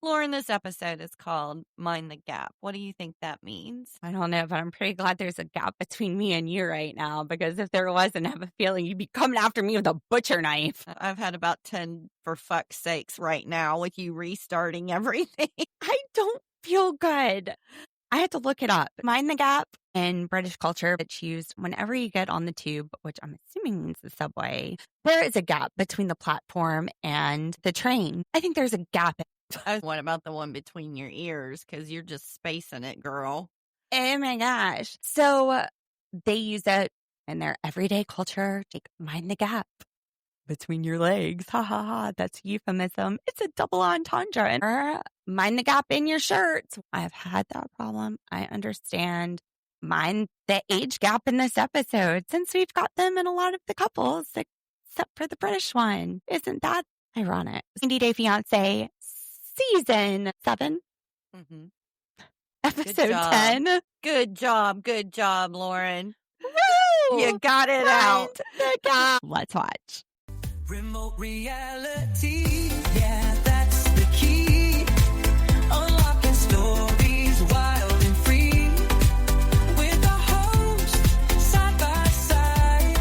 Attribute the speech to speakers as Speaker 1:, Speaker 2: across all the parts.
Speaker 1: Lauren, this episode is called Mind the Gap. What do you think that means?
Speaker 2: I don't know, but I'm pretty glad there's a gap between me and you right now, because if there wasn't, I have a feeling you'd be coming after me with a butcher knife.
Speaker 1: I've had about 10 for fuck's sakes right now with you restarting everything.
Speaker 2: I don't feel good. I had to look it up. Mind the gap in British culture, it's used whenever you get on the tube, which I'm assuming means the subway. There is a gap between the platform and the train. I think there's a gap.
Speaker 1: What about the one between your ears? Because you're just spacing it, girl.
Speaker 2: Oh my gosh. So they use it in their everyday culture. Like, mind the gap between your legs. Ha ha ha. That's euphemism. It's a double entendre. Or mind the gap in your shirts. I've had that problem. I understand. Mind the age gap in this episode, since we've got them in a lot of the couples, except for the British one. Isn't that ironic? 90 Day Fiancé, season 7.
Speaker 1: Mm-hmm.
Speaker 2: Episode 10.
Speaker 1: Good job, Lauren.
Speaker 2: Woo!
Speaker 1: You got it out.
Speaker 2: Let's watch.
Speaker 3: Remote reality, yeah, that's the key. Unlocking stories wild and free. With the hosts side by side.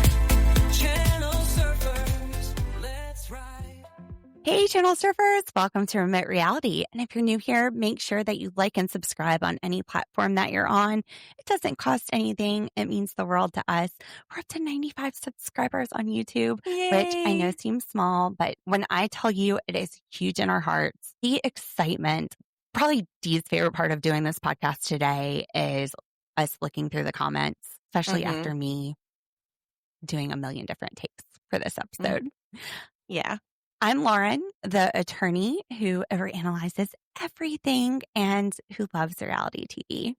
Speaker 3: Channel surfers, let's ride.
Speaker 2: Hey, Channel Surfers. Welcome to Remote Reality. And if you're new here, make sure that you like and subscribe on any platform that you're on. It doesn't cost anything. It means the world to us. We're up to 95 subscribers on YouTube,
Speaker 1: Yay.
Speaker 2: which I know seems small, but when I tell you, it is huge in our hearts. The excitement, probably Dee's favorite part of doing this podcast today is us looking through the comments, especially after me doing a million different takes for this episode.
Speaker 1: Yeah.
Speaker 2: I'm Lauren, the attorney who overanalyzes everything and who loves reality TV.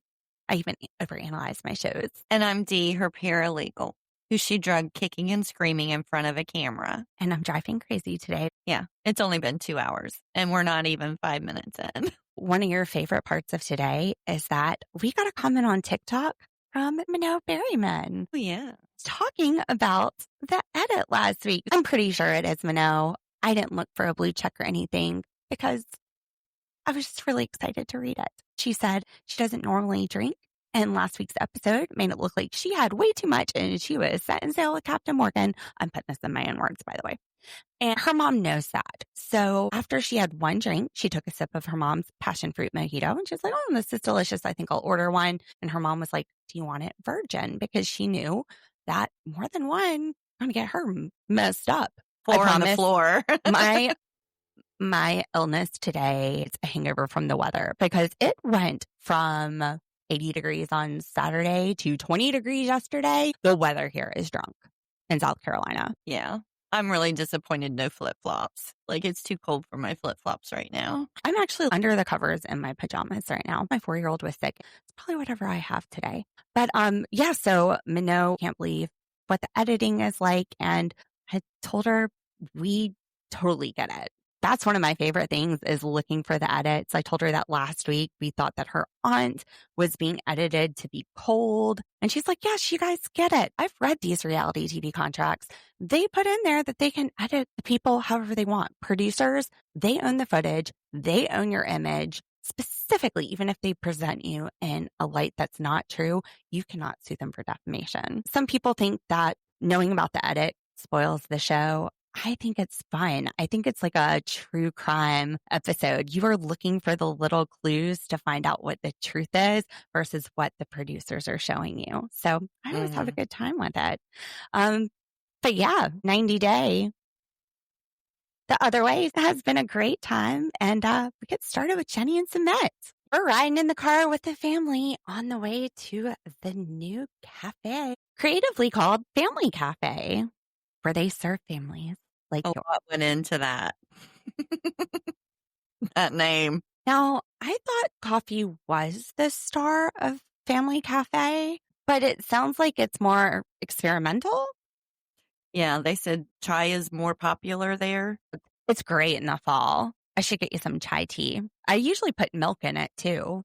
Speaker 2: I even overanalyze my shows.
Speaker 1: And I'm Dee, her paralegal, who she drugged kicking and screaming in front of a camera.
Speaker 2: And I'm driving crazy today.
Speaker 1: Yeah, it's only been 2 hours, and we're not even 5 minutes in.
Speaker 2: One of your favorite parts of today is that we got a comment on TikTok from Minnow Berryman.
Speaker 1: Oh, yeah.
Speaker 2: Talking about the edit last week. I'm pretty sure it is Minnow. I didn't look for a blue check or anything because I was just really excited to read it. She said she doesn't normally drink, and last week's episode made it look like she had way too much and she was setting sail with Captain Morgan. I'm putting this in my own words, by the way. And her mom knows that. So after she had one drink, she took a sip of her mom's passion fruit mojito and she's like, oh, this is delicious. I think I'll order one. And her mom was like, do you want it virgin? Because she knew that more than one going to get her messed up.
Speaker 1: Four on the floor.
Speaker 2: my illness today is a hangover from the weather because it went from 80 degrees on Saturday to 20 degrees yesterday. The weather here is drunk in South Carolina.
Speaker 1: Yeah. I'm really disappointed no flip-flops. Like, it's too cold for my flip-flops right now.
Speaker 2: I'm actually under the covers in my pajamas right now. My 4-year-old was sick. It's probably whatever I have today. But yeah, so Minnow can't believe what the editing is like. And I told her we totally get it. That's one of my favorite things is looking for the edits. I told her that last week we thought that her aunt was being edited to be cold. And she's like, yes, you guys get it. I've read these reality TV contracts. They put in there that they can edit the people however they want. Producers, they own the footage. They own your image. Specifically, even if they present you in a light that's not true, you cannot sue them for defamation. Some people think that knowing about the edit spoils the show. I think it's fun. I think it's like a true crime episode. You are looking for the little clues to find out what the truth is versus what the producers are showing you. So I always have a good time with it. But yeah, 90 Day. The Other Way has been a great time. And we get started with Jenny and Sumit. We're riding in the car with the family on the way to the new cafe, creatively called Family Café, where they serve families like yours.
Speaker 1: What went into that? That name.
Speaker 2: Now, I thought coffee was the star of Family Café, but it sounds like it's more experimental.
Speaker 1: Yeah, they said chai is more popular there.
Speaker 2: It's great in the fall. I should get you some chai tea. I usually put milk in it too.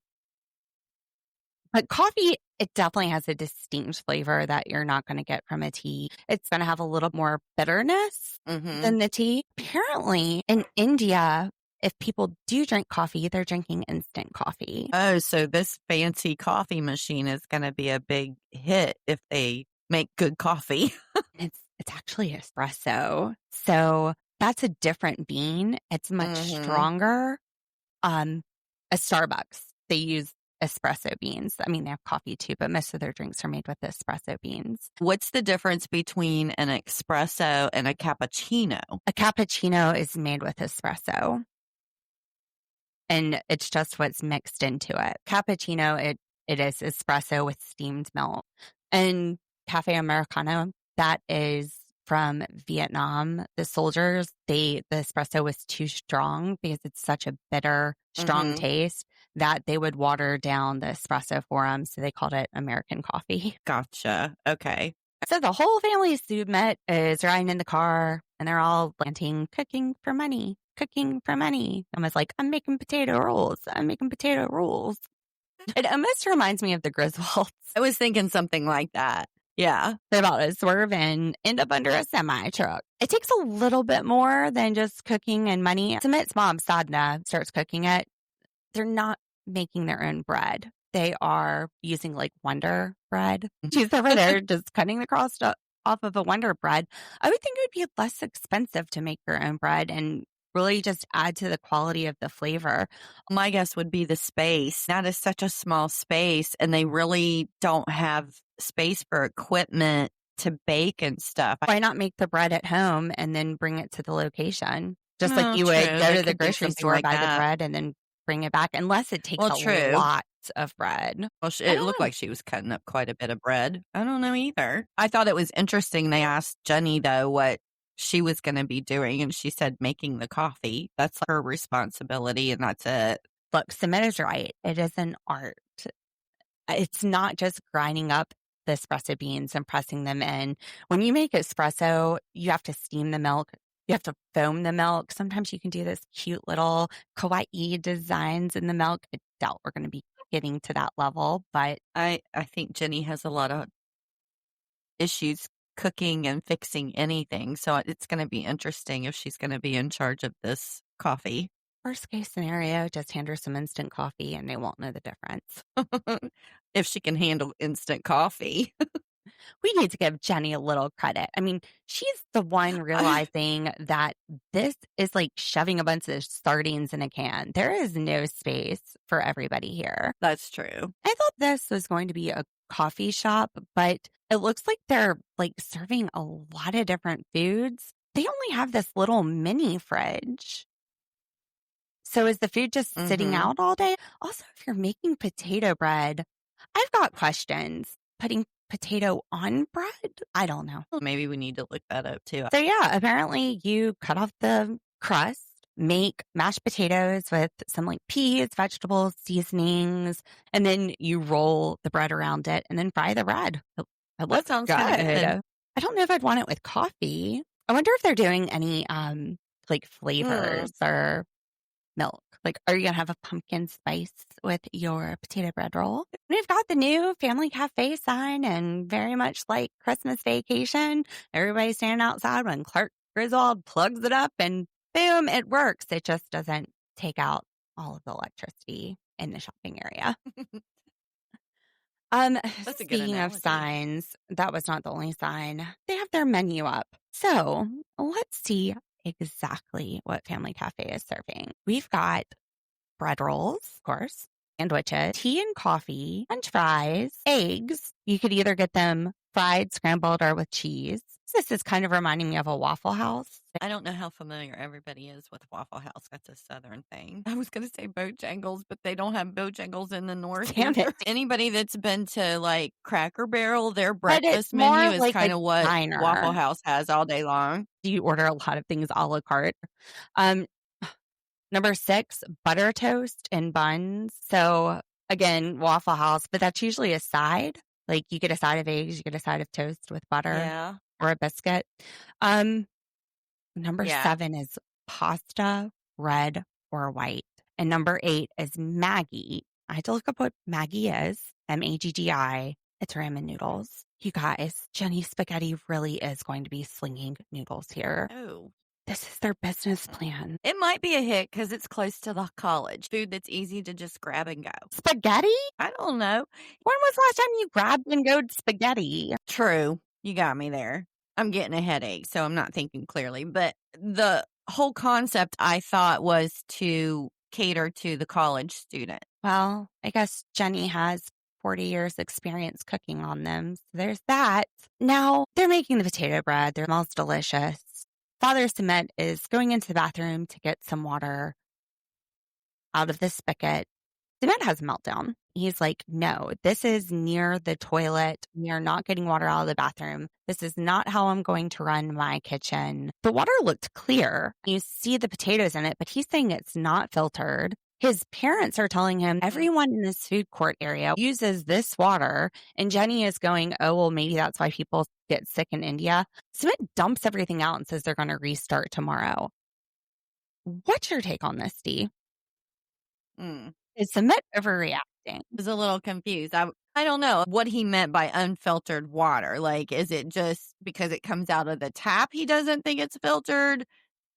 Speaker 2: But coffee, it definitely has a distinct flavor that you're not going to get from a tea. It's going to have a little more bitterness than the tea. Apparently, in India, if people do drink coffee, they're drinking instant coffee.
Speaker 1: Oh, so this fancy coffee machine is going to be a big hit if they make good coffee.
Speaker 2: It's actually espresso. So that's a different bean. It's much stronger. A Starbucks, they use espresso beans. I mean, they have coffee too, but most of their drinks are made with espresso beans.
Speaker 1: What's the difference between an espresso and a cappuccino?
Speaker 2: A cappuccino is made with espresso, and it's just what's mixed into it. Cappuccino, it is espresso with steamed milk. And Cafe Americano, that is from Vietnam. The soldiers, the espresso was too strong because it's such a bitter, strong taste that they would water down the espresso for them. So they called it American coffee.
Speaker 1: Gotcha. Okay.
Speaker 2: So the whole family Sumit is riding in the car and they're all planting, cooking for money. I was like, I'm making potato rolls. It almost reminds me of the Griswolds.
Speaker 1: I was thinking something like that. Yeah.
Speaker 2: They're about to swerve and end up under a semi truck. It takes a little bit more than just cooking and money. Sumit's mom, Sadhna, starts cooking it. They're not making their own bread. They are using like Wonder bread. She's over there just cutting the crust off of a Wonder bread. I would think it would be less expensive to make your own bread and really just add to the quality of the flavor.
Speaker 1: My guess would be the space. That is such a small space, and they really don't have space for equipment to bake and stuff.
Speaker 2: Why not make the bread at home and then bring it to the location? Just like you would
Speaker 1: True.
Speaker 2: go
Speaker 1: There
Speaker 2: to the
Speaker 1: could be
Speaker 2: grocery
Speaker 1: something
Speaker 2: store,
Speaker 1: like
Speaker 2: buy
Speaker 1: that.
Speaker 2: the bread, and then bring it back, unless it takes
Speaker 1: True.
Speaker 2: a lot of bread.
Speaker 1: Well, it looked like she was cutting up quite a bit of bread. I don't know either. I thought it was interesting. They asked Jenny, though, what she was going to be doing, and she said making the coffee. That's her responsibility, and that's it.
Speaker 2: Look, Sumit is right. It is an art. It's not just grinding up the espresso beans and pressing them in. When you make espresso, you have to steam the milk. You have to foam the milk. Sometimes you can do this cute little kawaii designs in the milk. I doubt we're going to be getting to that level, but
Speaker 1: I think Jenny has a lot of issues cooking and fixing anything. So it's going to be interesting if she's going to be in charge of this coffee.
Speaker 2: worst case scenario, just hand her some instant coffee and they won't know the difference.
Speaker 1: If she can handle instant coffee.
Speaker 2: We need to give Jenny a little credit. I mean, she's the one realizing that this is like shoving a bunch of sardines in a can. There is no space for everybody here.
Speaker 1: That's true.
Speaker 2: I thought this was going to be a coffee shop, but it looks like they're like serving a lot of different foods. They only have this little mini fridge. So is the food just sitting out all day? Also, if you're making potato bread, I've got questions. Putting potato on bread? I don't know.
Speaker 1: Maybe we need to look that up too.
Speaker 2: So yeah, apparently you cut off the crust, make mashed potatoes with some like peas, vegetables, seasonings, and then you roll the bread around it and then fry the bread.
Speaker 1: That sounds kind of good.
Speaker 2: I don't know if I'd want it with coffee. I wonder if they're doing any like flavors or milk. Like, are you going to have a pumpkin spice with your potato bread roll? We've got the new Family Café sign, and very much like Christmas Vacation, everybody's standing outside when Clark Griswold plugs it up and boom, it works. It just doesn't take out all of the electricity in the shopping area.
Speaker 1: That's a good
Speaker 2: Speaking of
Speaker 1: analogy.
Speaker 2: signs, that was not the only sign. They have their menu up. So let's see exactly what Family Café is serving. We've got bread rolls, of course, sandwiches, tea and coffee, French fries, eggs. You could either get them fried, scrambled, or with cheese. This is kind of reminding me of a Waffle House.
Speaker 1: I don't know how familiar everybody is with Waffle House. That's a Southern thing. I was going to say Bojangles, but they don't have Bojangles in the North.
Speaker 2: Damn it.
Speaker 1: Anybody that's been to like Cracker Barrel, their
Speaker 2: But it's
Speaker 1: breakfast
Speaker 2: more
Speaker 1: menu is
Speaker 2: like
Speaker 1: kind
Speaker 2: a
Speaker 1: of what
Speaker 2: diner.
Speaker 1: Waffle House has all day long.
Speaker 2: You order a lot of things a la carte. Number 6, butter toast and buns. So again, Waffle House, but that's usually a side. Like you get a side of eggs, you get a side of toast with butter.
Speaker 1: Yeah.
Speaker 2: Or a biscuit. Number 7 is pasta, red or white. And number 8 is Maggi. I had to look up what Maggi is. Maggi. It's ramen noodles. You guys, Jenny Spaghetti really is going to be slinging noodles here.
Speaker 1: Oh,
Speaker 2: This is their business plan.
Speaker 1: It might be a hit because it's close to the college. Food that's easy to just grab and go.
Speaker 2: Spaghetti?
Speaker 1: I don't know.
Speaker 2: When was the last time you grabbed and go spaghetti?
Speaker 1: True. You got me there. I'm getting a headache, so I'm not thinking clearly. But the whole concept, I thought, was to cater to the college student.
Speaker 2: Well, I guess Jenny has 40 years experience cooking on them. So there's that. Now they're making the potato bread. It smells delicious. Father Sumit is going into the bathroom to get some water out of the spigot. Sumit has a meltdown. He's like, no, this is near the toilet. We are not getting water out of the bathroom. This is not how I'm going to run my kitchen. The water looked clear. You see the potatoes in it, but he's saying it's not filtered. His parents are telling him everyone in this food court area uses this water. And Jenny is going, oh, well, maybe that's why people get sick in India. Sumit dumps everything out and says they're going to restart tomorrow. What's your take on this, Dee? Is Sumit overreacting?
Speaker 1: I was a little confused. I don't know what he meant by unfiltered water. Like, is it just because it comes out of the tap he doesn't think it's filtered?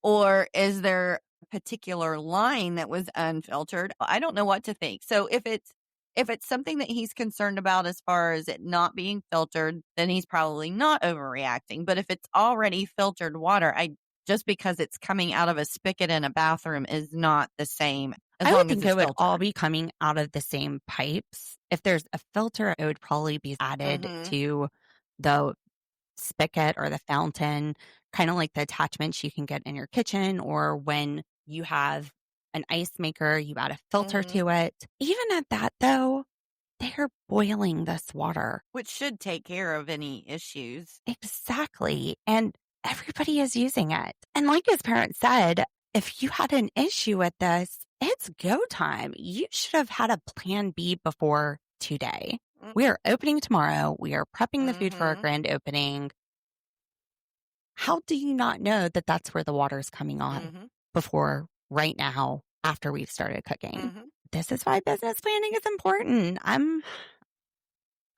Speaker 1: Or is there a particular line that was unfiltered? I don't know what to think. So if it's something that he's concerned about as far as it not being filtered, then he's probably not overreacting. But if it's already filtered water, just because it's coming out of a spigot in a bathroom is not the same.
Speaker 2: I would think it would all be coming out of the same pipes. If there's a filter, it would probably be added to the spigot or the fountain, kind of like the attachments you can get in your kitchen, or when you have an ice maker, you add a filter to it. Even at that, though, they're boiling this water.
Speaker 1: Which should take care of any issues.
Speaker 2: Exactly. And everybody is using it. And like his parents said, if you had an issue with this, it's go time. You should have had a plan B before today. We are opening tomorrow. We are prepping the food for our grand opening. How do you not know that that's where the water is coming on before right now, after we've started cooking? This is why business planning is important. I'm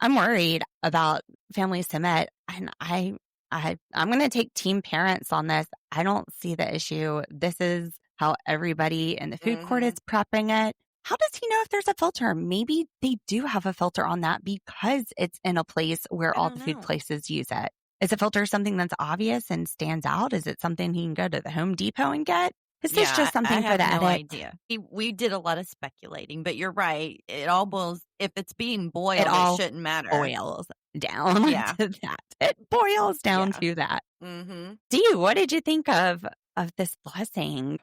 Speaker 2: worried about Family Sumit, and I'm going to take team parents on this. I don't see the issue. This is how everybody in the food court is prepping it. How does he know if there's a filter? Maybe they do have a filter on that because it's in a place where all the food places use it. Is a filter something that's obvious and stands out? Is it something he can go to the Home Depot and get? Is this just something for the edit?
Speaker 1: Idea. We did a lot of speculating, but you're right. It all boils, if it's being boiled, it shouldn't matter.
Speaker 2: Boils down to that. It boils down to that. Dee, what did you think of this blessing?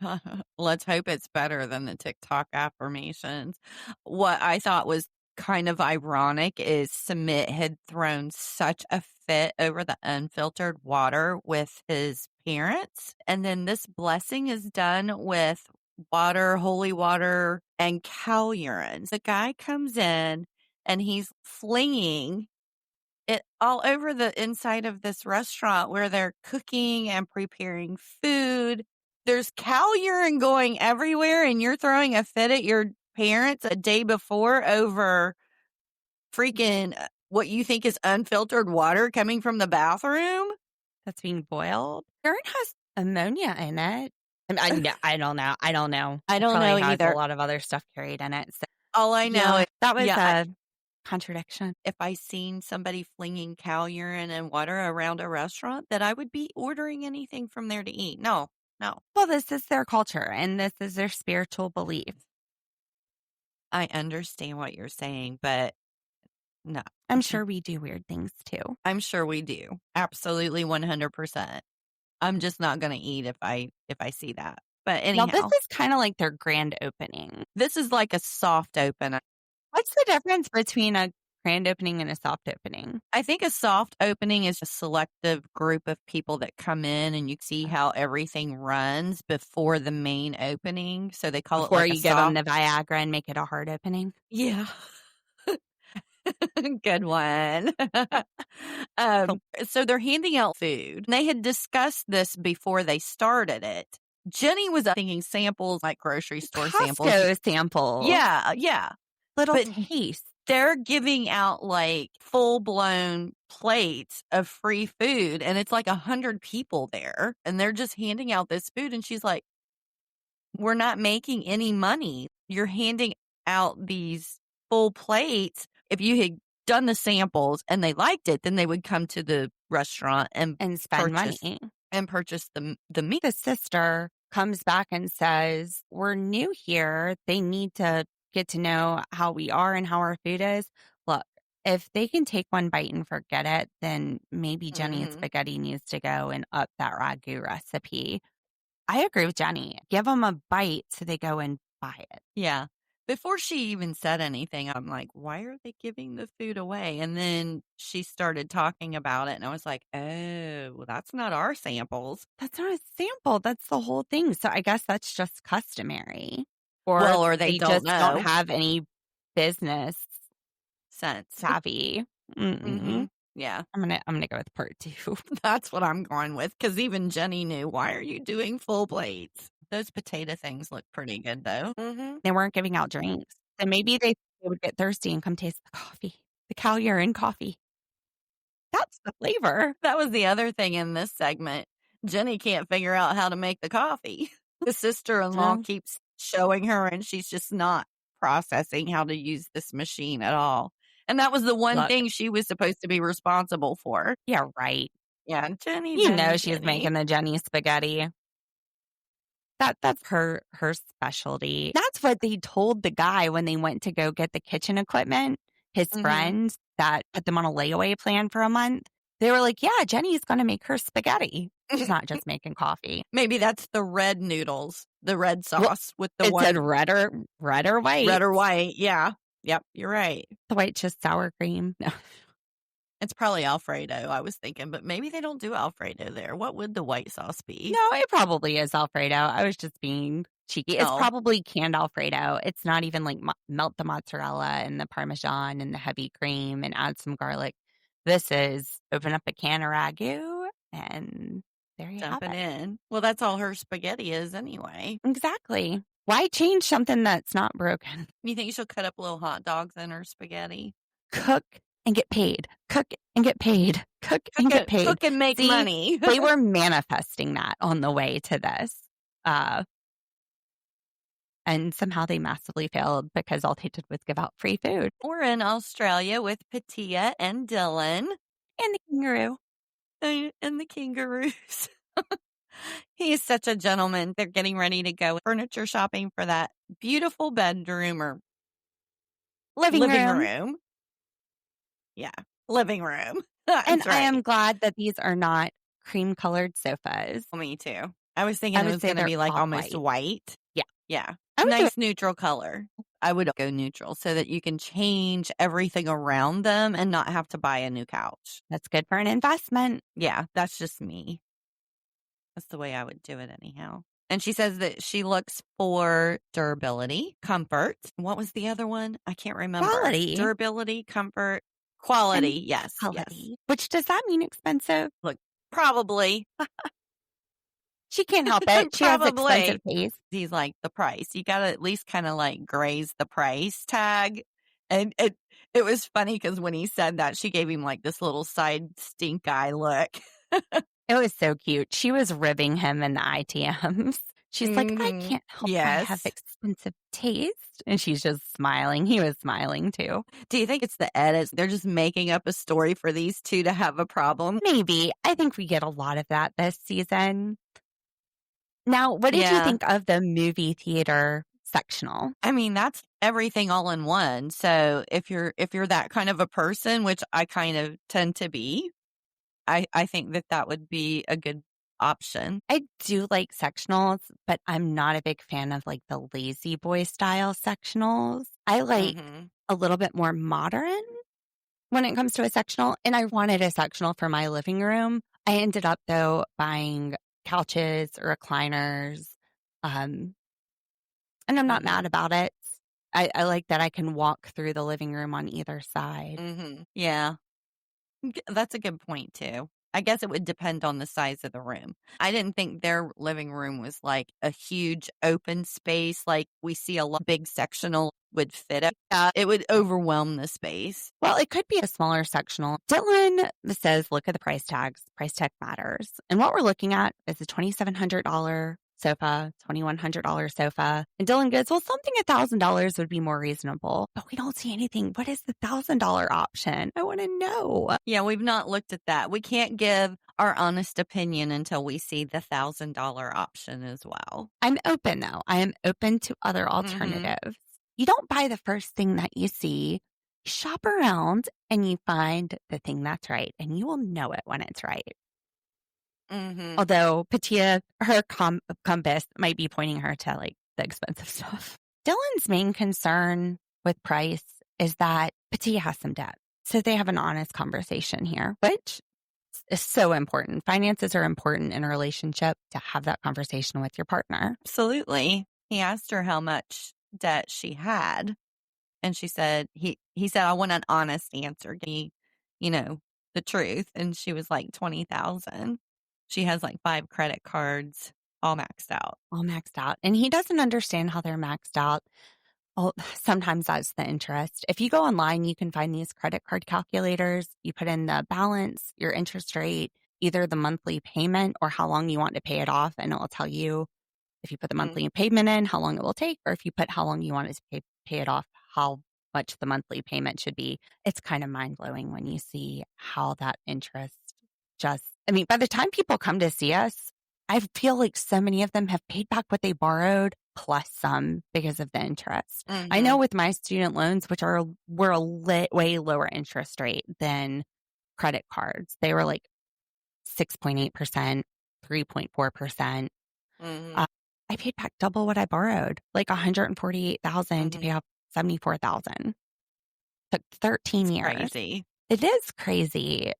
Speaker 1: Let's hope it's better than the TikTok affirmations. What I thought was kind of ironic is Sumit had thrown such a fit over the unfiltered water with his parents. And then this blessing is done with water, holy water, and cow urine. The guy comes in and he's flinging it all over the inside of this restaurant where they're cooking and preparing food. There's cow urine going everywhere, and you're throwing a fit at your parents a day before over freaking what you think is unfiltered water coming from the bathroom
Speaker 2: that's being boiled. Urine has ammonia in it. I don't know. I don't know either. A lot of other stuff carried in it. So.
Speaker 1: All I know is
Speaker 2: that was a contradiction.
Speaker 1: If I seen somebody flinging cow urine and water around a restaurant, that I would be ordering anything from there to eat. No.
Speaker 2: Well, this is their culture and this is their spiritual belief.
Speaker 1: I understand what you're saying, but no.
Speaker 2: I'm sure we do weird things too.
Speaker 1: I'm sure we do. Absolutely 100%. I'm just not going to eat if I see that. But anyhow.
Speaker 2: Now, this is kind of like their grand opening.
Speaker 1: This is like a soft open.
Speaker 2: What's the difference between a grand opening and a soft opening?
Speaker 1: I think a soft opening is a selective group of people that come in and you see how everything runs before the main opening. So they call
Speaker 2: before
Speaker 1: it like
Speaker 2: you give them the Viagra and make it a hard opening?
Speaker 1: Yeah. Good one. So they're handing out food. They had discussed this before they started it. Jenny was thinking samples, like grocery store
Speaker 2: samples.
Speaker 1: Yeah.
Speaker 2: Little taste.
Speaker 1: They're giving out like full-blown plates of free food, and it's like 100 people there, and they're just handing out this food. And she's like, we're not making any money. You're handing out these full plates. If you had done the samples and they liked it, then they would come to the restaurant and
Speaker 2: spend
Speaker 1: purchase
Speaker 2: money.
Speaker 1: and purchase the meat.
Speaker 2: The sister comes back and says, we're new here. They need to get to know how we are and how our food is. Look, if they can take one bite and forget it, then maybe Jenny's spaghetti needs to go and up that ragu recipe. I agree with Jenny. Give them a bite so they go and buy it.
Speaker 1: Yeah. Before she even said anything, I'm like, why are they giving the food away? And then she started talking about it, and I was like, oh, well, that's not our samples.
Speaker 2: That's not a sample. That's the whole thing. So I guess that's just customary.
Speaker 1: Or they don't
Speaker 2: just
Speaker 1: know.
Speaker 2: don't have any business
Speaker 1: sense.
Speaker 2: savvy.
Speaker 1: Yeah.
Speaker 2: I'm gonna go with part 2.
Speaker 1: That's what I'm going with, because even Jenny knew, why are you doing full plates? Those potato things look pretty good, though.
Speaker 2: They weren't giving out drinks. So maybe they would get thirsty and come taste the coffee, the Cow Urine coffee. That's the flavor.
Speaker 1: That was the other thing in this segment. Jenny can't figure out how to make the coffee. The sister-in-law keeps showing her, and she's just not processing how to use this machine at all. And that was the one thing she was supposed to be responsible for.
Speaker 2: Yeah, right.
Speaker 1: Yeah, Jenny.
Speaker 2: She's making the Jenny spaghetti. That's her specialty. That's what they told the guy when they went to go get the kitchen equipment. His friends that put them on a layaway plan for a month. They were like, yeah, Jenny's going to make her spaghetti. She's not just making coffee.
Speaker 1: Maybe that's the red noodles, the red sauce with the
Speaker 2: it said red or white.
Speaker 1: Red or white, yeah. Yep, you're right.
Speaker 2: The white's just sour cream. No.
Speaker 1: It's probably Alfredo, I was thinking, but maybe they don't do Alfredo there. What would the white sauce be?
Speaker 2: No, it probably is Alfredo. I was just being cheeky. It's probably canned Alfredo. It's not even like melt the mozzarella and the Parmesan and the heavy cream and add some garlic. This is open up a can of ragu and there you have it.
Speaker 1: Dump it in. Well, that's all her spaghetti is anyway.
Speaker 2: Exactly. Why change something that's not broken?
Speaker 1: You think she'll cut up little hot dogs in her spaghetti?
Speaker 2: Cook and get paid. Cook and get paid. Cook and get paid.
Speaker 1: Cook and make money.
Speaker 2: They were manifesting that on the way to this. And somehow they massively failed because all they did was give out free food.
Speaker 1: We're in Australia with Pattiya and Dylan.
Speaker 2: And the kangaroo.
Speaker 1: And the kangaroos. He is such a gentleman. They're getting ready to go furniture shopping for that beautiful bedroom or
Speaker 2: living room.
Speaker 1: Yeah, living room.
Speaker 2: And right. I am glad that these are not cream-colored sofas.
Speaker 1: Well, me too. I was thinking it was going to be like almost white.
Speaker 2: Yeah.
Speaker 1: Yeah. Nice neutral color. I would go neutral so that you can change everything around them and not have to buy a new couch.
Speaker 2: That's good for an investment.
Speaker 1: Yeah, that's just me. That's the way I would do it anyhow. And she says that she looks for durability, comfort. What was the other one? I can't remember.
Speaker 2: Quality.
Speaker 1: Durability, comfort, quality.
Speaker 2: And
Speaker 1: yes.
Speaker 2: quality.
Speaker 1: Yes.
Speaker 2: Which does that mean expensive?
Speaker 1: Look, probably.
Speaker 2: She can't help it. She has expensive taste.
Speaker 1: He's like, the price. You got to at least kind of like graze the price tag. And it was funny because when he said that, she gave him like this little side stink eye look.
Speaker 2: It was so cute. She was ribbing him in the ITMs. She's like, I can't help I have expensive taste. And she's just smiling. He was smiling too.
Speaker 1: Do you think it's the edits? They're just making up a story for these two to have a problem?
Speaker 2: Maybe. I think we get a lot of that this season. Now, what did you think of the movie theater sectional?
Speaker 1: I mean, that's everything all in one. So if you're that kind of a person, which I kind of tend to be, I think that would be a good option.
Speaker 2: I do like sectionals, but I'm not a big fan of like the lazy boy style sectionals. I like a little bit more modern when it comes to a sectional. And I wanted a sectional for my living room. I ended up though buying couches or recliners. And I'm not mad about it. I like that I can walk through the living room on either side.
Speaker 1: Yeah. That's a good point too. I guess it would depend on the size of the room. I didn't think their living room was like a huge open space like we see a lot big sectional would fit it. It would overwhelm the space.
Speaker 2: Well, it could be a smaller sectional. Dylan says, look at the price tags. Price tag matters. And what we're looking at is a $2,700 sofa, $2,100 sofa. And Dylan goes, well, something $1,000 would be more reasonable. But we don't see anything. What is the $1,000 option? I want to know.
Speaker 1: Yeah, we've not looked at that. We can't give our honest opinion until we see the $1,000 option as well.
Speaker 2: I'm open, though. I am open to other alternatives. You don't buy the first thing that you see. You shop around and you find the thing that's right, and you will know it when it's right. Although Pattiya, her compass might be pointing her to like the expensive stuff. Dylan's main concern with price is that Pattiya has some debt. So they have an honest conversation here, which is so important. Finances are important in a relationship, to have that conversation with your partner.
Speaker 1: Absolutely. He asked her how much debt she had, and she said, he said, I want an honest answer. Give me, the truth. And she was like, 20,000. She has like 5 credit cards, all maxed out.
Speaker 2: And he doesn't understand how they're maxed out. Well, sometimes that's the interest. If you go online, you can find these credit card calculators. You put in the balance, your interest rate, either the monthly payment or how long you want to pay it off. And it will tell you, if you put the monthly payment in, how long it will take, or if you put how long you want it to pay it off, how much the monthly payment should be. It's kind of mind-blowing when you see how that interest by the time people come to see us, I feel like so many of them have paid back what they borrowed plus some because of the interest. I know with my student loans, which were a way lower interest rate than credit cards, they were like 6.8%, 3.4%. I paid back double what I borrowed, like $148,000 to pay off $74,000. Took 13 years.
Speaker 1: Crazy.
Speaker 2: It is crazy.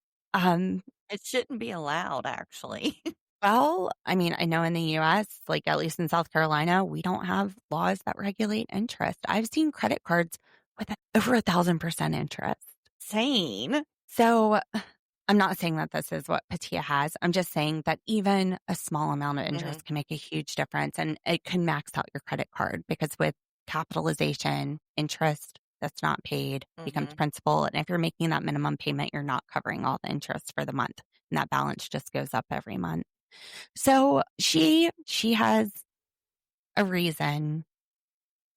Speaker 1: It shouldn't be allowed, actually.
Speaker 2: Well, I know in the U.S., like at least in South Carolina, we don't have laws that regulate interest. I've seen credit cards with over 1,000% interest.
Speaker 1: Insane.
Speaker 2: So I'm not saying that this is what Pattiya has. I'm just saying that even a small amount of interest can make a huge difference, and it can max out your credit card, because with capitalization, interest that's not paid becomes principal. And if you're making that minimum payment, you're not covering all the interest for the month. And that balance just goes up every month. So she has a reason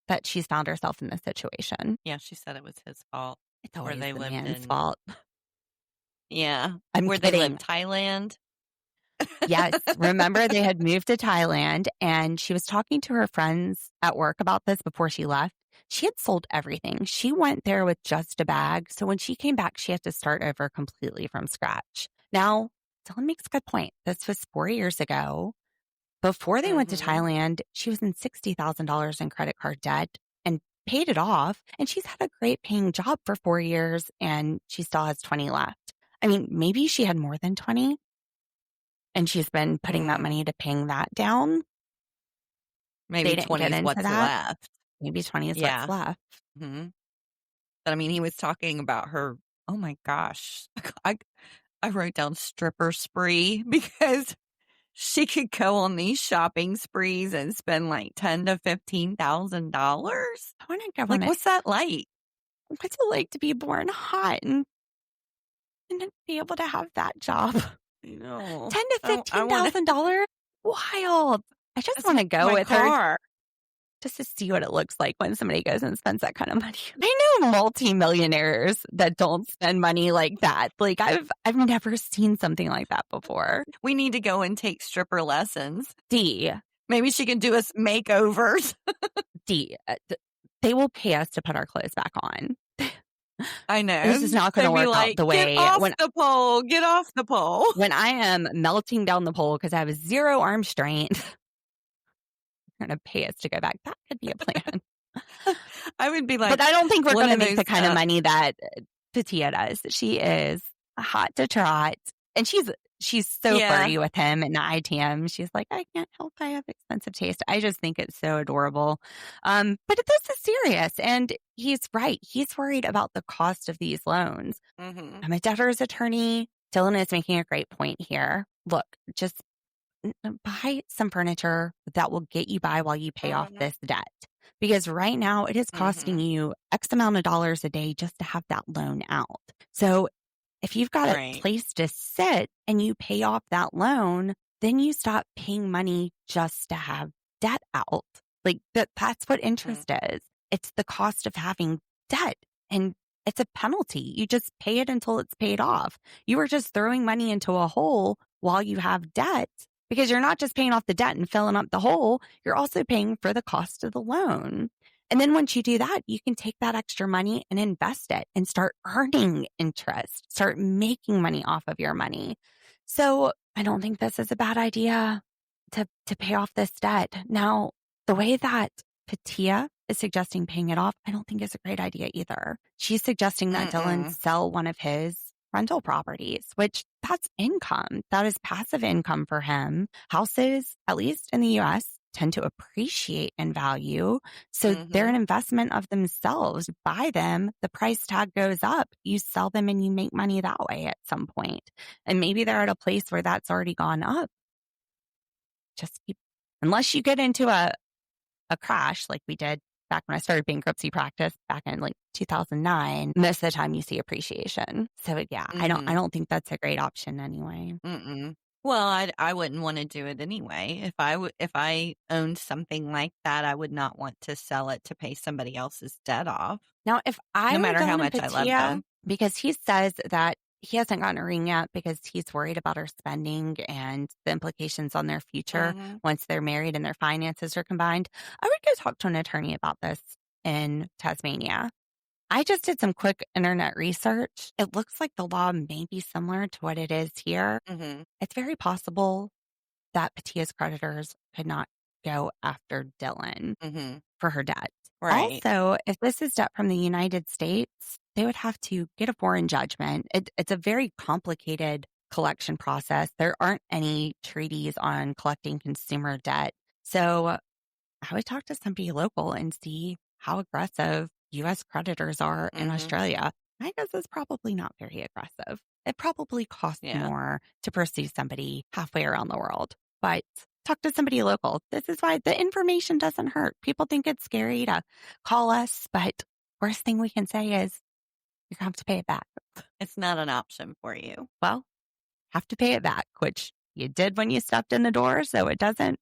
Speaker 2: that she's found herself in this situation.
Speaker 1: Yeah, she said it was his fault.
Speaker 2: It's always
Speaker 1: they
Speaker 2: the
Speaker 1: lived
Speaker 2: man's
Speaker 1: in
Speaker 2: fault.
Speaker 1: Yeah.
Speaker 2: I'm
Speaker 1: where
Speaker 2: kidding.
Speaker 1: They lived, Thailand.
Speaker 2: Yes. Remember, they had moved to Thailand, and she was talking to her friends at work about this before she left. She had sold everything. She went there with just a bag. So when she came back, she had to start over completely from scratch. Now, Dylan makes a good point. This was 4 years ago. Before they went to Thailand, she was in $60,000 in credit card debt and paid it off. And she's had a great paying job for 4 years, and she still has 20 left. Maybe she had more than 20, and she's been putting that money to paying that down.
Speaker 1: Maybe 20 is what's left.
Speaker 2: Maybe 20 is what's left.
Speaker 1: But he was talking about her. Oh my gosh. I wrote down stripper spree, because she could go on these shopping sprees and spend like $10,000 to $15,000.
Speaker 2: I want to go on
Speaker 1: what's that like?
Speaker 2: What's it like to be born hot and be able to have that job?
Speaker 1: I know.
Speaker 2: $10,000 to $15,000? Wild. I just want to go with her just to see what it looks like when somebody goes and spends that kind of money. I know multimillionaires that don't spend money like that. Like I've never seen something like that before.
Speaker 1: We need to go and take stripper lessons.
Speaker 2: D.
Speaker 1: Maybe she can do us makeovers.
Speaker 2: D. They will pay us to put our clothes back on.
Speaker 1: I know.
Speaker 2: This is not going to work out the way.
Speaker 1: Get off the pole.
Speaker 2: When I am melting down the pole because I have 0 arm strength, you're going to pay us to go back. That could be a plan.
Speaker 1: I would be like,
Speaker 2: but I don't think we're going to make the kind of money that Pattiya does. She is hot to trot, and she's so furry with him in the ITM. She's like, I can't help, I have expensive taste. I just think it's so adorable. But this is serious, and he's right. He's worried about the cost of these loans. I'm a debtor's attorney. Dylan is making a great point here. Look, just buy some furniture that will get you by while you pay off this debt. Because right now it is costing you X amount of dollars a day just to have that loan out. So if you've got a place to sit and you pay off that loan, then you stop paying money just to have debt out. Like that's what interest is. It's the cost of having debt, and it's a penalty. You just pay it until it's paid off. You are just throwing money into a hole while you have debt, because you're not just paying off the debt and filling up the hole. You're also paying for the cost of the loan. And then once you do that, you can take that extra money and invest it and start earning interest, start making money off of your money. So I don't think this is a bad idea to pay off this debt. Now, the way that Pattiya is suggesting paying it off, I don't think is a great idea either. She's suggesting that Dylan sell one of his rental properties, which that's income. That is passive income for him. Houses, at least in the US, tend to appreciate in value. So they're an investment of themselves. Buy them, the price tag goes up. You sell them and you make money that way at some point. And maybe they're at a place where that's already gone up. Just keep, unless you get into a crash like we did back when I started bankruptcy practice back in like 2009, most of the time you see appreciation. So yeah, I don't think that's a great option anyway.
Speaker 1: Well, I wouldn't want to do it anyway. If I owned something like that, I would not want to sell it to pay somebody else's debt off.
Speaker 2: Now, if I
Speaker 1: no
Speaker 2: were
Speaker 1: matter how
Speaker 2: Dylan
Speaker 1: much I love
Speaker 2: Pattiya,
Speaker 1: them,
Speaker 2: because he says that he hasn't gotten a ring yet because he's worried about her spending and the implications on their future once they're married and their finances are combined, I would go talk to an attorney about this in Tasmania. I just did some quick internet research. It looks like the law may be similar to what it is here. It's very possible that Pattiya's creditors could not go after Dylan for her debt.
Speaker 1: Right.
Speaker 2: Also, if this is debt from the United States, they would have to get a foreign judgment. It's a very complicated collection process. There aren't any treaties on collecting consumer debt. So I would talk to somebody local and see how aggressive U.S. creditors are in Australia. I guess it's probably not very aggressive. It probably costs more to pursue somebody halfway around the world. But talk to somebody local. This is why the information doesn't hurt. People think it's scary to call us, but worst thing we can say is you're going to have to pay it back.
Speaker 1: It's not an option for you.
Speaker 2: Well, have to pay it back, which you did when you stepped in the door, so it doesn't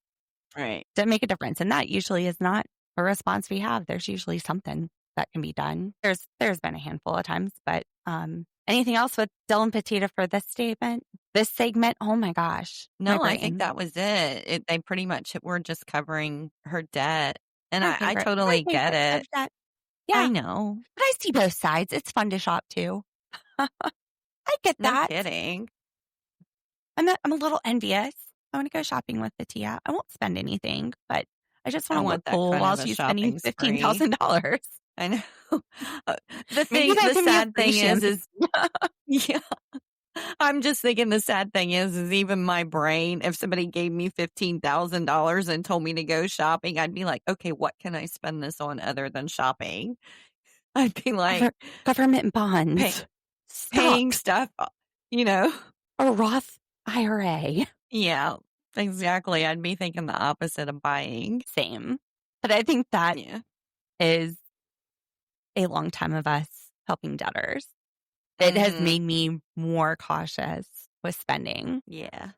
Speaker 2: make a difference. And that usually is not a response we have. There's usually something that can be done. There's been a handful of times, but anything else with Dylan Pattiya for this statement? This segment? Oh my gosh.
Speaker 1: No, I think that was it. They pretty much were just covering her debt. And I totally get it.
Speaker 2: Yeah.
Speaker 1: I know.
Speaker 2: But I see both sides. It's fun to shop too. I get that.
Speaker 1: No kidding.
Speaker 2: I'm a little envious. I want to go shopping with Pattiya. I won't spend anything, but I just want to look cool while she's spending $15,000.
Speaker 1: I know. The sad thing is yeah. I'm just thinking the sad thing is even my brain, if somebody gave me $15,000 and told me to go shopping, I'd be like, okay, what can I spend this on other than shopping? I'd be like
Speaker 2: government bonds,
Speaker 1: paying stuff,
Speaker 2: a Roth IRA.
Speaker 1: Yeah, exactly. I'd be thinking the opposite of buying.
Speaker 2: Same. But I think that is a long time of us helping debtors. It has made me more cautious with spending.
Speaker 1: Yeah.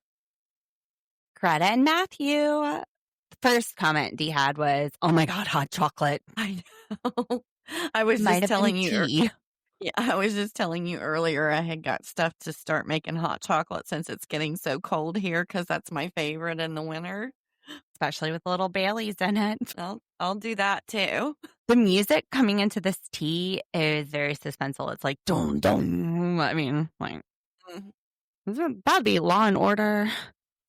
Speaker 2: Greta and Matthew. The first comment Dee had was, oh my God, hot chocolate.
Speaker 1: I know. I was just telling you. Yeah, I was just telling you earlier I had got stuff to start making hot chocolate since it's getting so cold here because that's my favorite in the winter.
Speaker 2: Especially with little Baileys in it.
Speaker 1: I'll do that too.
Speaker 2: The music coming into this tea is very suspenseful. It's like, dum, dum. I mean, like, that'd be Law and Order.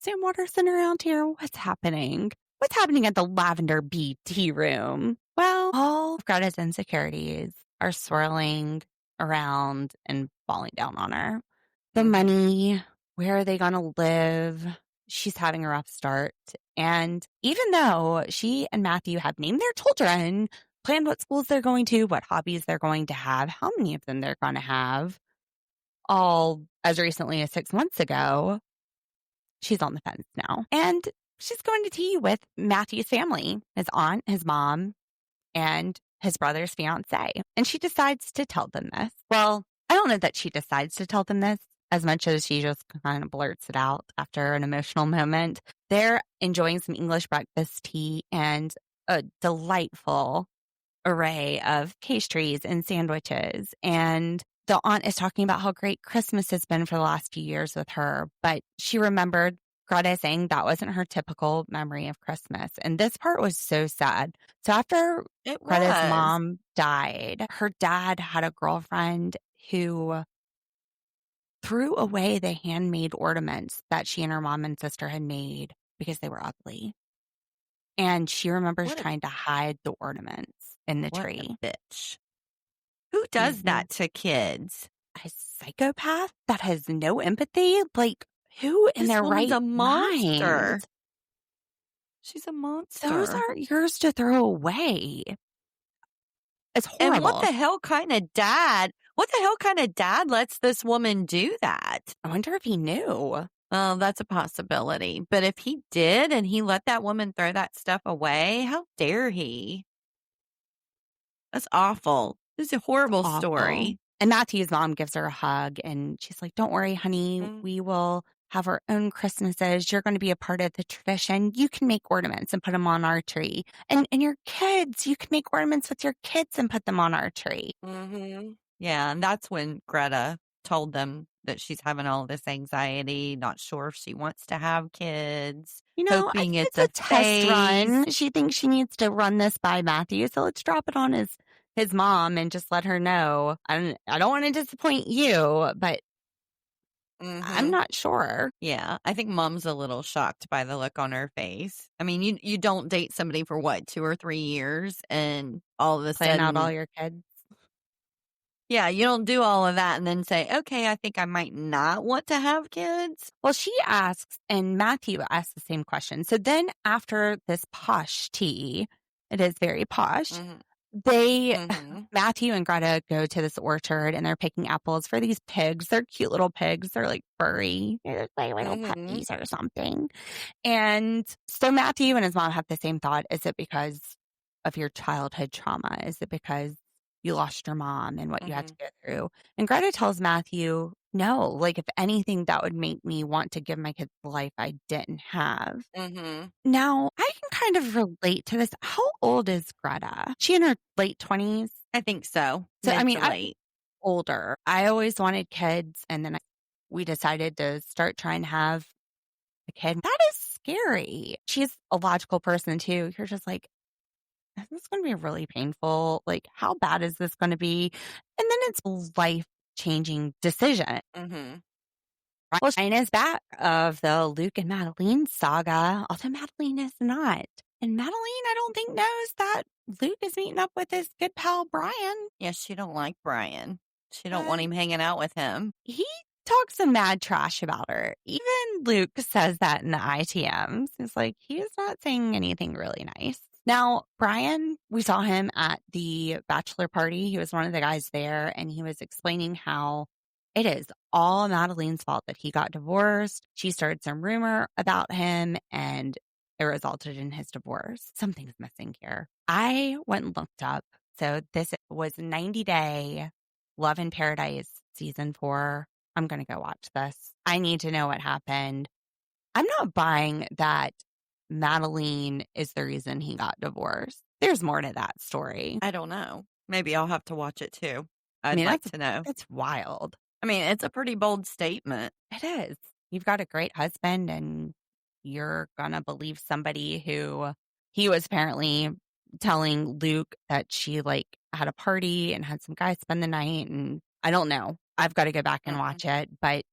Speaker 2: Sam Waterston around here. What's happening? What's happening at the Lavender Bee tea room? Well, all of Greta's insecurities are swirling around and falling down on her. The money, where are they going to live? She's having a rough start. And even though she and Matthew have named their children, planned what schools they're going to, what hobbies they're going to have, how many of them they're going to have, all as recently as 6 months ago, she's on the fence now. And she's going to tea with Matthew's family, his aunt, his mom, and his brother's fiancé. And she decides to tell them this. Well, I don't know that she decides to tell them this as much as she just kind of blurts it out after an emotional moment. They're enjoying some English breakfast tea and a delightful array of pastries and sandwiches. And the aunt is talking about how great Christmas has been for the last few years with her. But she remembered Greta saying that wasn't her typical memory of Christmas. And this part was so sad. So after Greta's mom died, her dad had a girlfriend who threw away the handmade ornaments that she and her mom and sister had made because they were ugly. And she remembers trying to hide the ornaments in the tree.
Speaker 1: Bitch. Who does that to kids?
Speaker 2: A psychopath that has no empathy? Like, who in their right mind?
Speaker 1: She's a monster.
Speaker 2: Those aren't yours to throw away. It's horrible.
Speaker 1: And what the hell kind of dad lets this woman do that?
Speaker 2: I wonder if he knew.
Speaker 1: Well, that's a possibility. But if he did and he let that woman throw that stuff away, how dare he? That's awful. This is a horrible story.
Speaker 2: And Matthew's mom gives her a hug and she's like, don't worry, honey. We will have our own Christmases. You're going to be a part of the tradition. You can make ornaments and put them on our tree. And your kids, you can make ornaments with your kids and put them on our tree.
Speaker 1: Mm-hmm. Yeah, and that's when Greta told them that she's having all this anxiety, not sure if she wants to have kids, hoping
Speaker 2: it's a test run. She thinks she needs to run this by Matthew, so let's drop it on his mom and just let her know. I don't want to disappoint you, but I'm not sure.
Speaker 1: Yeah, I think mom's a little shocked by the look on her face. I mean, you don't date somebody for what, 2 or 3 years, and all of a sudden
Speaker 2: plan out all your kids.
Speaker 1: Yeah, you don't do all of that and then say, okay, I think I might not want to have kids.
Speaker 2: Well, she asks, and Matthew asks the same question. So then after this posh tea, it is very posh, Matthew and Greta go to this orchard and they're picking apples for these pigs. They're cute little pigs. They're like furry. They're like little puppies or something. And so Matthew and his mom have the same thought. Is it because of your childhood trauma? Is it because you lost your mom and what you had to go through? And Greta tells Matthew, no, like if anything, that would make me want to give my kids the life I didn't have. Now, I can kind of relate to this. How old is Greta? She in her late 20s?
Speaker 1: I think so.
Speaker 2: So, I mean, I'm older. I always wanted kids. And then we decided to start trying to have a kid. That is scary. She's a logical person too. You're just like, this is going to be really painful. Like, how bad is this going to be? And then it's a life-changing decision. Well, Shine is back of the Luke and Madelien saga, although Madelien is not. And Madelien, I don't think, knows that Luke is meeting up with his good pal, Brian.
Speaker 1: Yeah, she don't like Brian. She don't want him hanging out with him.
Speaker 2: He talks some mad trash about her. Even Luke says that in the ITMs. It's like, he is not saying anything really nice. Now, Brian, we saw him at the bachelor party. He was one of the guys there, and he was explaining how it is all Madelien's fault that he got divorced. She started some rumor about him, and it resulted in his divorce. Something's missing here. I went and looked up. So this was 90 Day Love in Paradise season 4. I'm going to go watch this. I need to know what happened. I'm not buying that Madelien is the reason he got divorced. There's more to that story.
Speaker 1: I don't know. Maybe I'll have to watch it too. I'd like to know.
Speaker 2: It's wild.
Speaker 1: I mean, it's a pretty bold statement.
Speaker 2: It is. You've got a great husband and you're going to believe somebody who he was apparently telling Luke that she like had a party and had some guys spend the night. And I don't know. I've got to go back and watch it. But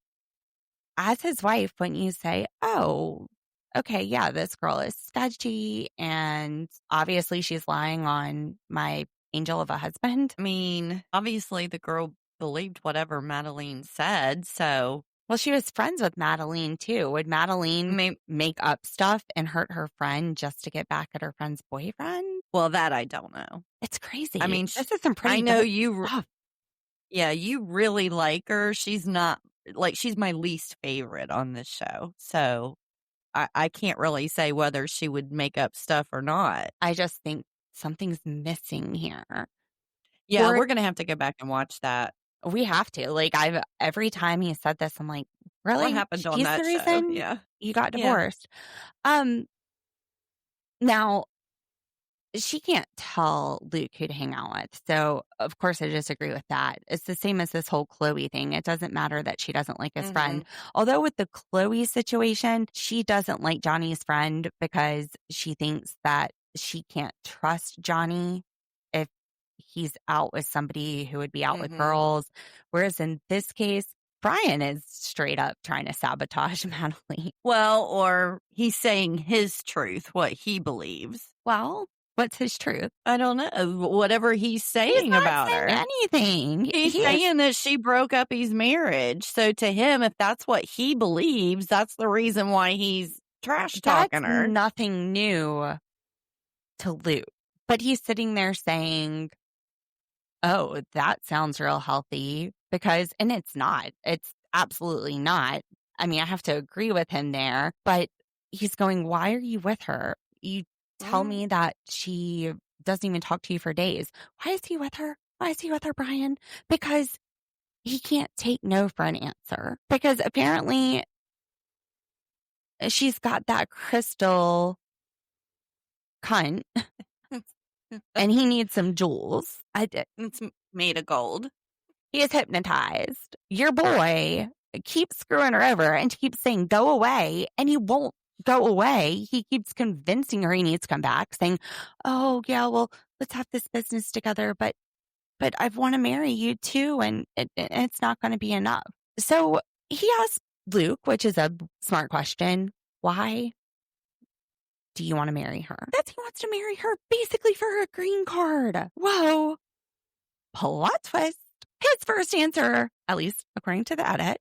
Speaker 2: as his wife, wouldn't you say, oh, okay, yeah, this girl is sketchy and obviously she's lying on my angel of a husband?
Speaker 1: I mean, obviously the girl believed whatever Madelien said, so...
Speaker 2: Well, she was friends with Madelien too. Would Madelien make up stuff and hurt her friend just to get back at her friend's boyfriend?
Speaker 1: Well, that I don't know.
Speaker 2: It's crazy.
Speaker 1: I mean,
Speaker 2: this is some pretty
Speaker 1: I know you...
Speaker 2: stuff.
Speaker 1: Yeah, you really like her. She's not like she's my least favorite on this show. So I can't really say whether she would make up stuff or not.
Speaker 2: I just think something's missing here.
Speaker 1: Yeah,
Speaker 2: Or
Speaker 1: we're gonna have to go back and watch that.
Speaker 2: we have to. Like, every time he said this, I'm like, really?
Speaker 1: What happened on
Speaker 2: He's
Speaker 1: that
Speaker 2: the
Speaker 1: show?
Speaker 2: reason
Speaker 1: Yeah.
Speaker 2: you got
Speaker 1: Yeah.
Speaker 2: divorced. Now, she can't tell Luke who to hang out with. So, of course, I disagree with that. It's the same as this whole Chloe thing. It doesn't matter that she doesn't like his friend. Although with the Chloe situation, she doesn't like Johnny's friend because she thinks that she can't trust Johnny if he's out with somebody who would be out with girls. Whereas in this case, Brian is straight up trying to sabotage Madeline.
Speaker 1: Well, or he's saying his truth, what he believes.
Speaker 2: Well, what's his truth?
Speaker 1: I don't know. Whatever he's saying
Speaker 2: not
Speaker 1: about
Speaker 2: saying
Speaker 1: her.
Speaker 2: anything.
Speaker 1: He's saying that she broke up his marriage. So to him, if that's what he believes, that's the reason why he's trash talking
Speaker 2: That's
Speaker 1: her.
Speaker 2: nothing new to Luke. But he's sitting there saying, oh, that sounds real healthy because, and it's not. It's absolutely not. I mean, I have to agree with him there, but he's going, why are you with her? You tell me that she doesn't even talk to you for days. Why is he with her? Why is he with her, Brian? Because he can't take no for an answer. Because apparently she's got that crystal cunt and he needs some jewels.
Speaker 1: It's made of gold.
Speaker 2: He is hypnotized. Your boy keeps screwing her over and she keeps saying, go away. And he won't go away. He keeps convincing her he needs to come back, saying, oh, yeah, well, let's have this business together. But I want to marry you too. And it's not going to be enough. So he asked Luke, which is a smart question, why do you want to marry her? That's he wants to marry her basically for a green card. Whoa. Plot twist. His first answer, at least according to the edit,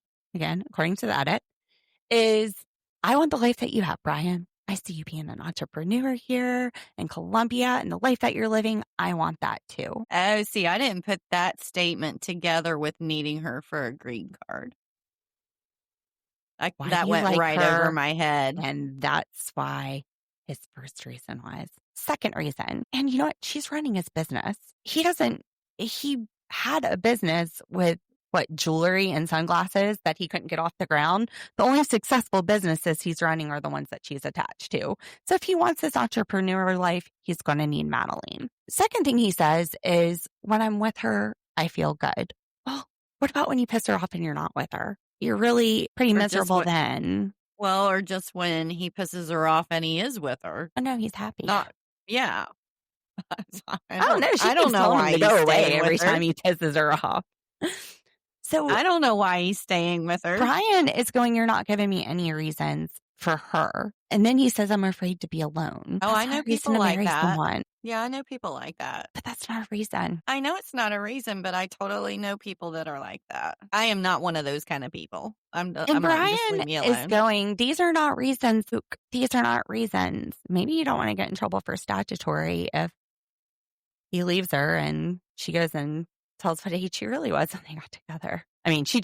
Speaker 2: is I want the life that you have, Brian. I see you being an entrepreneur here in Colombia and the life that you're living. I want that too.
Speaker 1: Oh, see, I didn't put that statement together with needing her for a green card. That went
Speaker 2: like
Speaker 1: right
Speaker 2: her?
Speaker 1: over my head.
Speaker 2: And that's why his first reason was. Second reason, and you know what? She's running his business. He had a business with jewelry and sunglasses that he couldn't get off the ground. The only successful businesses he's running are the ones that she's attached to. So if he wants this entrepreneur life, he's going to need Madeline. Second thing he says is, when I'm with her, I feel good. Well, what about when you piss her off and you're not with her? You're really pretty miserable then.
Speaker 1: Well, or just when he pisses her off and he is with her.
Speaker 2: Oh, no, he's happy.
Speaker 1: Yeah.
Speaker 2: I don't know.
Speaker 1: I don't know why
Speaker 2: he
Speaker 1: he's
Speaker 2: go away
Speaker 1: staying
Speaker 2: every
Speaker 1: with her.
Speaker 2: time he pisses her off. So
Speaker 1: I don't know why he's staying with her.
Speaker 2: Brian is going, you're not giving me any reasons for her. And then he says, I'm afraid to be alone.
Speaker 1: Oh, I know people like that.
Speaker 2: Someone.
Speaker 1: Yeah, I know people like that.
Speaker 2: But that's not a reason.
Speaker 1: I know it's not a reason, but I totally know people that are like that. I am not one of those kind of people. I'm
Speaker 2: Brian
Speaker 1: not, just leave me alone.
Speaker 2: is going, these are not reasons. These are not reasons. Maybe you don't want to get in trouble for statutory if he leaves her and she goes and tells what age she really was when they got together. I mean, she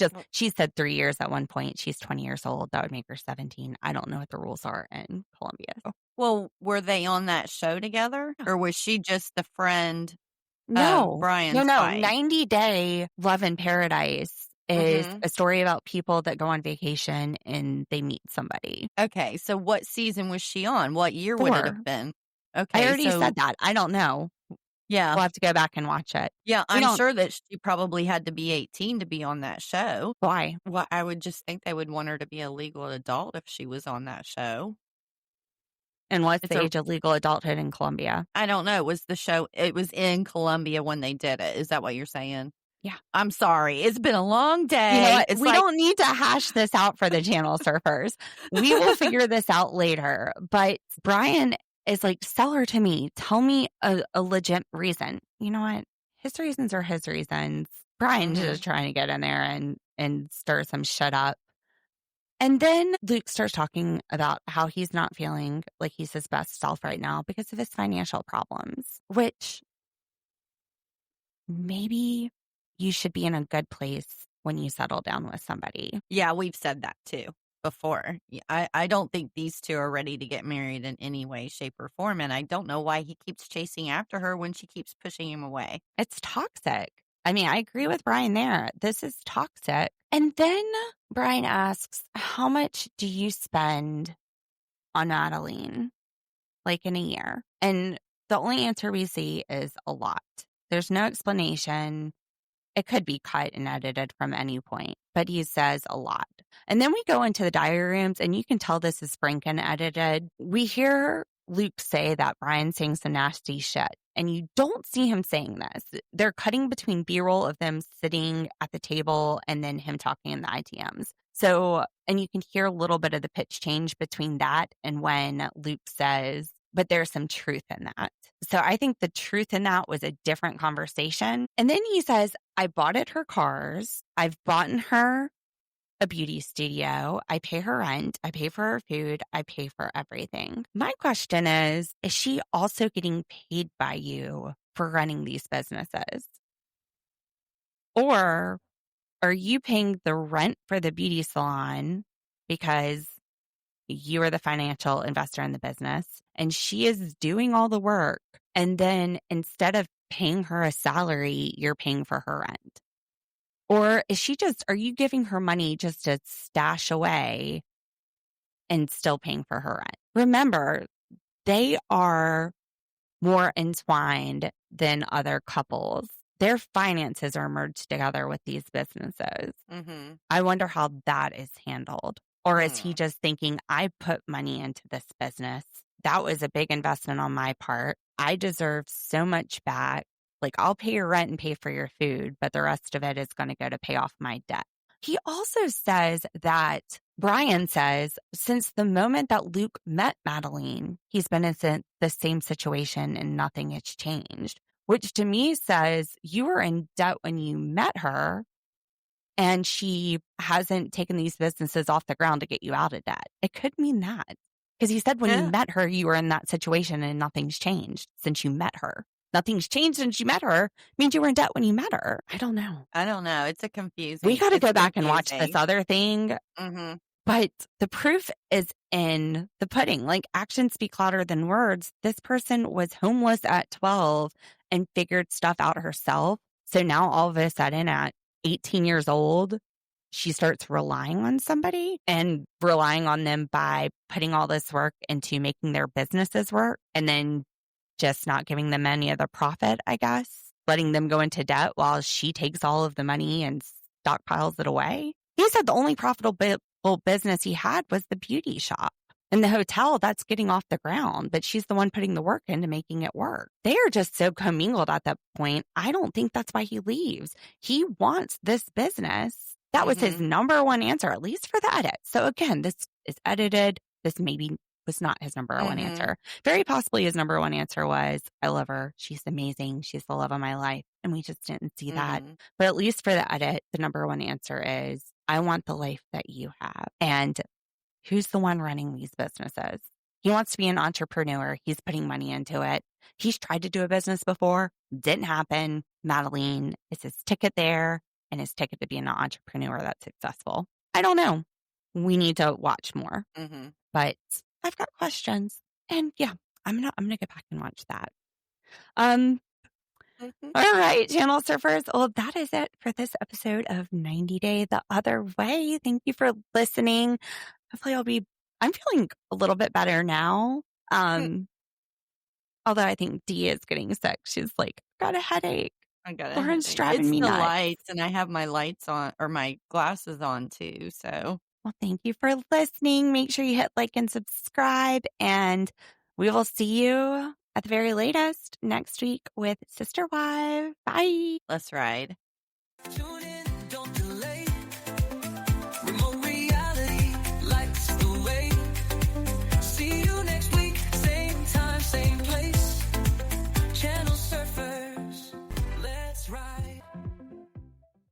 Speaker 2: said 3 years at one point. She's 20 years old. That would make her 17. I don't know what the rules are in Colombia.
Speaker 1: Well, were they on that show together? Or was she just the friend
Speaker 2: No.
Speaker 1: of Brian's
Speaker 2: No.
Speaker 1: wife?
Speaker 2: 90 Day Love in Paradise is a story about people that go on vacation and they meet somebody.
Speaker 1: Okay, so what season was she on? What year would it
Speaker 2: 4.
Speaker 1: have been? Okay,
Speaker 2: I already said that. I don't know.
Speaker 1: Yeah.
Speaker 2: We'll have to go back and watch it.
Speaker 1: Yeah, I'm sure that she probably had to be 18 to be on that show.
Speaker 2: Why?
Speaker 1: Well, I would just think they would want her to be a legal adult if she was on that show.
Speaker 2: And what's the age of legal adulthood in Colombia?
Speaker 1: I don't know. It was in Colombia when they did it. Is that what you're saying?
Speaker 2: Yeah.
Speaker 1: I'm sorry. It's been a long day.
Speaker 2: You know what? We don't need to hash this out for the channel surfers. We will figure this out later. But Brian is like, sell her to me. Tell me a legit reason. You know what? His reasons are his reasons. Brian's just trying to get in there and stir some shit up. And then Luke starts talking about how he's not feeling like he's his best self right now because of his financial problems, which maybe you should be in a good place when you settle down with somebody.
Speaker 1: Yeah, we've said that too before. I don't think these two are ready to get married in any way, shape, or form. And I don't know why he keeps chasing after her when she keeps pushing him away.
Speaker 2: It's toxic. I mean, I agree with Brian there. This is toxic. And then Brian asks, how much do you spend on Madelien, like in a year? And the only answer we see is a lot. There's no explanation. It could be cut and edited from any point, but he says a lot. And then we go into the diary rooms, and you can tell this is Franken edited. We hear Luke say that Brian's saying some nasty shit, and you don't see him saying this. They're cutting between B-roll of them sitting at the table and then him talking in the ITMs. So, and you can hear a little bit of the pitch change between that and when Luke says, but there's some truth in that. So I think the truth in that was a different conversation. And then he says, I bought at her cars. I've bought her a beauty studio. I pay her rent. I pay for her food. I pay for everything. My question is she also getting paid by you for running these businesses? Or are you paying the rent for the beauty salon because you are the financial investor in the business and she is doing all the work? And then instead of paying her a salary, you're paying for her rent? Or is she just, are you giving her money just to stash away and still paying for her rent? Remember, they are more entwined than other couples. Their finances are merged together with these businesses.
Speaker 1: Mm-hmm.
Speaker 2: I wonder how that is handled. Or is he just thinking, I put money into this business. That was a big investment on my part. I deserve so much back. Like, I'll pay your rent and pay for your food, but the rest of it is going to go to pay off my debt. He also says that Brian says, since the moment that Luke met Madelien, he's been in the same situation and nothing has changed, which to me says you were in debt when you met her and she hasn't taken these businesses off the ground to get you out of debt. It could mean that, because he said when you met her, you were in that situation and nothing's changed since you met her. Nothing's changed since you met her means you were in debt when you met her. I don't know.
Speaker 1: It's a confusing.
Speaker 2: We got to go back and watch this other thing.
Speaker 1: Mm-hmm.
Speaker 2: But the proof is in the pudding. Like, actions speak louder than words. This person was homeless at 12 and figured stuff out herself. So now all of a sudden at 18 years old, she starts relying on somebody and relying on them by putting all this work into making their businesses work and then just not giving them any of the profit, I guess, letting them go into debt while she takes all of the money and stockpiles it away. He said the only profitable business he had was the beauty shop and the hotel that's getting off the ground, but she's the one putting the work into making it work. They are just so commingled at that point. I don't think that's why he leaves. He wants this business. That was his number one answer, at least for the edit. So again, this is edited. This maybe was not his number one answer. Very possibly his number one answer was, I love her. She's amazing. She's the love of my life. And we just didn't see that. But at least for the edit, the number one answer is, I want the life that you have. And who's the one running these businesses? He wants to be an entrepreneur. He's putting money into it. He's tried to do a business before. Didn't happen. Madelien is his ticket there and his ticket to being an entrepreneur that's successful. I don't know. We need to watch more. But I've got questions. And yeah, I'm gonna go back and watch that. All right, channel surfers. Well, that is it for this episode of 90 Day the Other Way. Thank you for listening. Hopefully I'm feeling a little bit better now. Although I think Dee is getting sick. She's like, got a headache.
Speaker 1: I got
Speaker 2: Lauren's driving me nuts.
Speaker 1: It's the lights, and I have my lights on, or my glasses on too. So,
Speaker 2: well, thank you for listening. Make sure you hit like and subscribe, and we will see you at the very latest next week with Sister Wife. Bye.
Speaker 1: Let's ride.